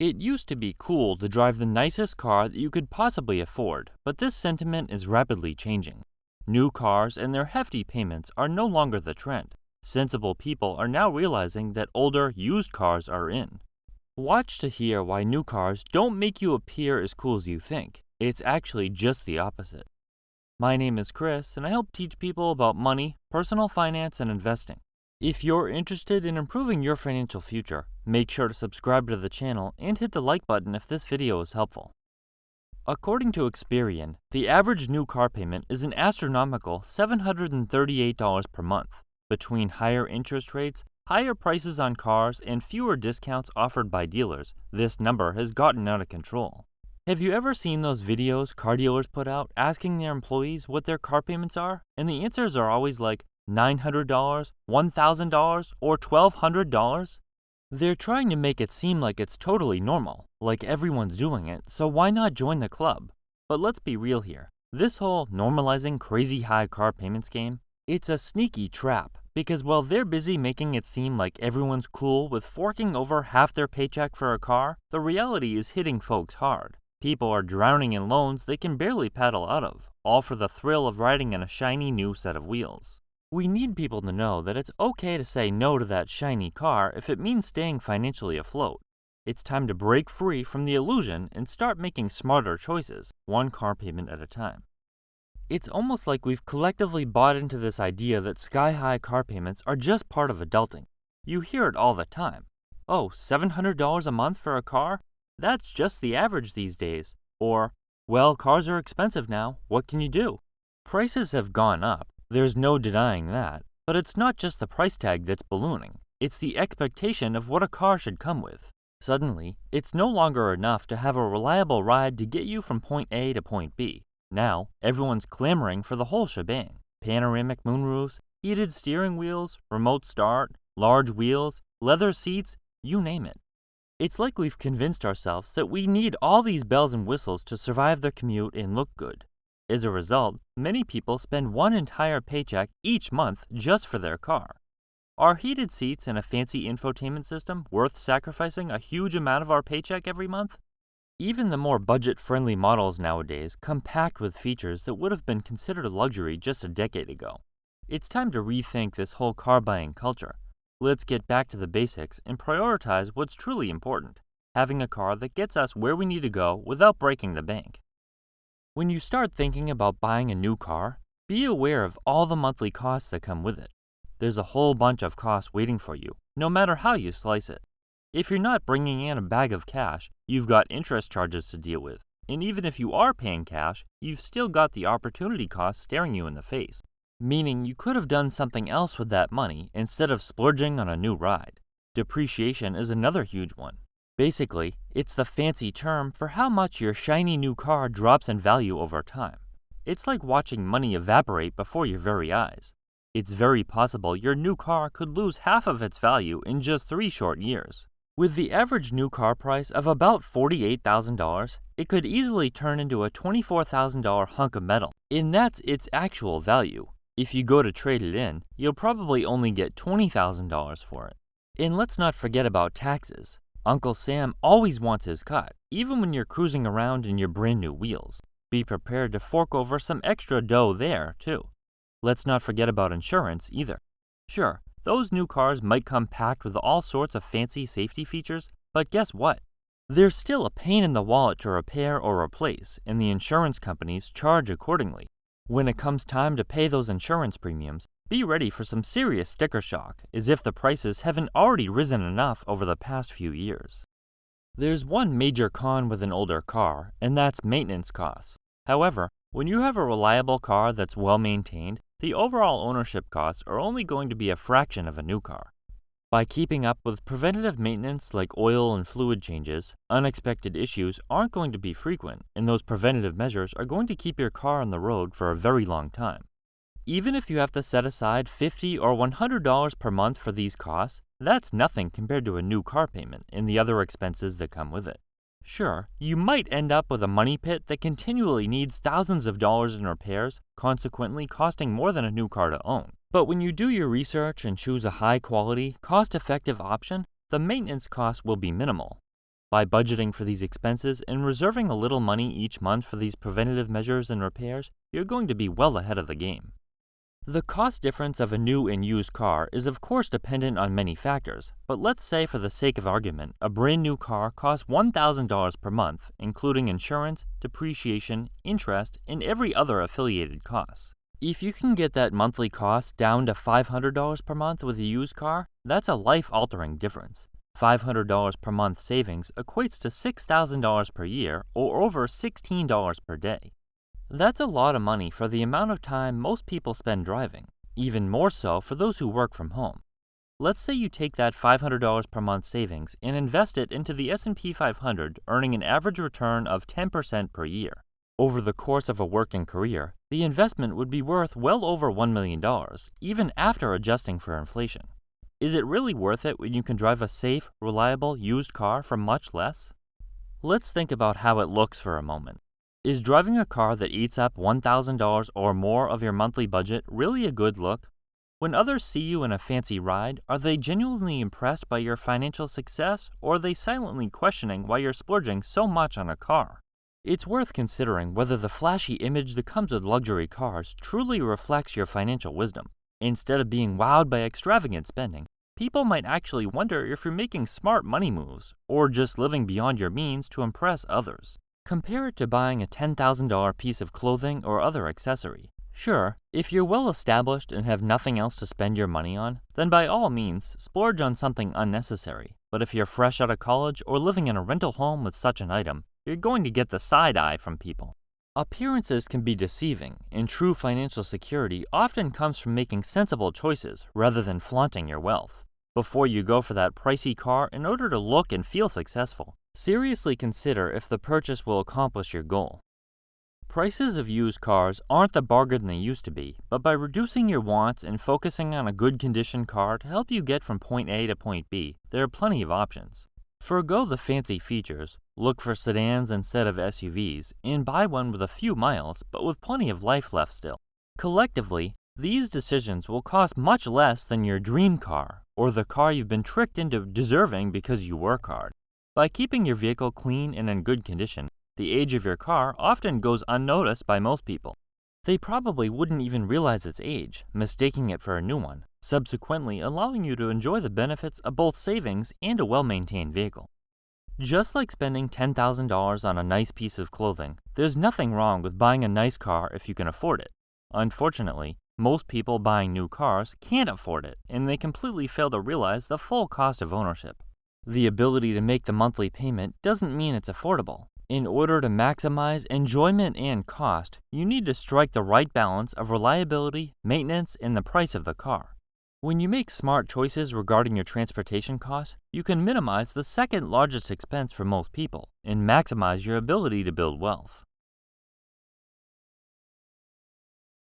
It used to be cool to drive the nicest car that you could possibly afford, but this sentiment is rapidly changing. New cars and their hefty payments are no longer the trend. Sensible people are now realizing that older, used cars are in. Watch to hear why new cars don't make you appear as cool as you think. It's actually just the opposite. My name is Chris, and I help teach people about money, personal finance, and investing. If you're interested in improving your financial future, make sure to subscribe to the channel and hit the like button if this video is helpful. According to Experian, the average new car payment is an astronomical $738 per month. Between higher interest rates, higher prices on cars, and fewer discounts offered by dealers, this number has gotten out of control. Have you ever seen those videos car dealers put out asking their employees what their car payments are? And the answers are always like $900, $1,000, or $1,200? They're trying to make it seem like it's totally normal, like everyone's doing it, so why not join the club? But let's be real here. This whole normalizing crazy high car payments game, it's a sneaky trap, because while they're busy making it seem like everyone's cool with forking over half their paycheck for a car, the reality is hitting folks hard. People are drowning in loans they can barely paddle out of, all for the thrill of riding in a shiny new set of wheels. We need people to know that it's okay to say no to that shiny car if it means staying financially afloat. It's time to break free from the illusion and start making smarter choices, one car payment at a time. It's almost like we've collectively bought into this idea that sky-high car payments are just part of adulting. You hear it all the time. Oh, $700 a month for a car? That's just the average these days. Or, well, cars are expensive now, what can you do? Prices have gone up. There's no denying that, but it's not just the price tag that's ballooning. It's the expectation of what a car should come with. Suddenly, it's no longer enough to have a reliable ride to get you from point A to point B. Now, everyone's clamoring for the whole shebang. Panoramic moonroofs, heated steering wheels, remote start, large wheels, leather seats, you name it. It's like we've convinced ourselves that we need all these bells and whistles to survive the commute and look good. As a result, many people spend one entire paycheck each month just for their car. Are heated seats and a fancy infotainment system worth sacrificing a huge amount of our paycheck every month? Even the more budget-friendly models nowadays come packed with features that would have been considered a luxury just a decade ago. It's time to rethink this whole car-buying culture. Let's get back to the basics and prioritize what's truly important, having a car that gets us where we need to go without breaking the bank. When you start thinking about buying a new car, be aware of all the monthly costs that come with it. There's a whole bunch of costs waiting for you, no matter how you slice it. If you're not bringing in a bag of cash, you've got interest charges to deal with. And even if you are paying cash, you've still got the opportunity cost staring you in the face, meaning you could have done something else with that money instead of splurging on a new ride. Depreciation is another huge one. Basically, it's the fancy term for how much your shiny new car drops in value over time. It's like watching money evaporate before your very eyes. It's very possible your new car could lose half of its value in just 3 short years. With the average new car price of about $48,000, it could easily turn into a $24,000 hunk of metal, and that's its actual value. If you go to trade it in, you'll probably only get $20,000 for it. And let's not forget about taxes. Uncle Sam always wants his cut, even when you're cruising around in your brand new wheels. Be prepared to fork over some extra dough there, too. Let's not forget about insurance, either. Sure, those new cars might come packed with all sorts of fancy safety features, but guess what? They're still a pain in the wallet to repair or replace, and the insurance companies charge accordingly. When it comes time to pay those insurance premiums, be ready for some serious sticker shock, as if the prices haven't already risen enough over the past few years. There's one major con with an older car, and that's maintenance costs. However, when you have a reliable car that's well maintained, the overall ownership costs are only going to be a fraction of a new car. By keeping up with preventative maintenance like oil and fluid changes, unexpected issues aren't going to be frequent, and those preventative measures are going to keep your car on the road for a very long time. Even if you have to set aside $50 or $100 per month for these costs, that's nothing compared to a new car payment and the other expenses that come with it. Sure, you might end up with a money pit that continually needs thousands of dollars in repairs, consequently costing more than a new car to own. But when you do your research and choose a high-quality, cost-effective option, the maintenance costs will be minimal. By budgeting for these expenses and reserving a little money each month for these preventative measures and repairs, you're going to be well ahead of the game. The cost difference of a new and used car is of course dependent on many factors, but let's say for the sake of argument, a brand new car costs $1,000 per month, including insurance, depreciation, interest, and every other affiliated cost. If you can get that monthly cost down to $500 per month with a used car, that's a life-altering difference. $500 per month savings equates to $6,000 per year or over $16 per day. That's a lot of money for the amount of time most people spend driving, even more so for those who work from home. Let's say you take that $500 per month savings and invest it into the S&P 500, earning an average return of 10% per year. Over the course of a working career, the investment would be worth well over $1 million, even after adjusting for inflation. Is it really worth it when you can drive a safe, reliable, used car for much less? Let's think about how it looks for a moment. Is driving a car that eats up $1,000 or more of your monthly budget really a good look? When others see you in a fancy ride, are they genuinely impressed by your financial success, or are they silently questioning why you're splurging so much on a car? It's worth considering whether the flashy image that comes with luxury cars truly reflects your financial wisdom. Instead of being wowed by extravagant spending, people might actually wonder if you're making smart money moves, or just living beyond your means to impress others. Compare it to buying a $10,000 piece of clothing or other accessory. Sure, if you're well established and have nothing else to spend your money on, then by all means, splurge on something unnecessary. But if you're fresh out of college or living in a rental home with such an item, you're going to get the side eye from people. Appearances can be deceiving, and true financial security often comes from making sensible choices rather than flaunting your wealth. Before you go for that pricey car in order to look and feel successful, seriously consider if the purchase will accomplish your goal. Prices of used cars aren't the bargain they used to be, but by reducing your wants and focusing on a good condition car to help you get from point A to point B, there are plenty of options. Forgo the fancy features, look for sedans instead of SUVs, and buy one with a few miles but with plenty of life left still. Collectively, these decisions will cost much less than your dream car, or the car you've been tricked into deserving because you work hard. By keeping your vehicle clean and in good condition, the age of your car often goes unnoticed by most people. They probably wouldn't even realize its age, mistaking it for a new one, subsequently allowing you to enjoy the benefits of both savings and a well-maintained vehicle. Just like spending $10,000 on a nice piece of clothing, there's nothing wrong with buying a nice car if you can afford it. Unfortunately, most people buying new cars can't afford it, and they completely fail to realize the full cost of ownership. The ability to make the monthly payment doesn't mean it's affordable. In order to maximize enjoyment and cost, you need to strike the right balance of reliability, maintenance, and the price of the car. When you make smart choices regarding your transportation costs, you can minimize the second largest expense for most people and maximize your ability to build wealth.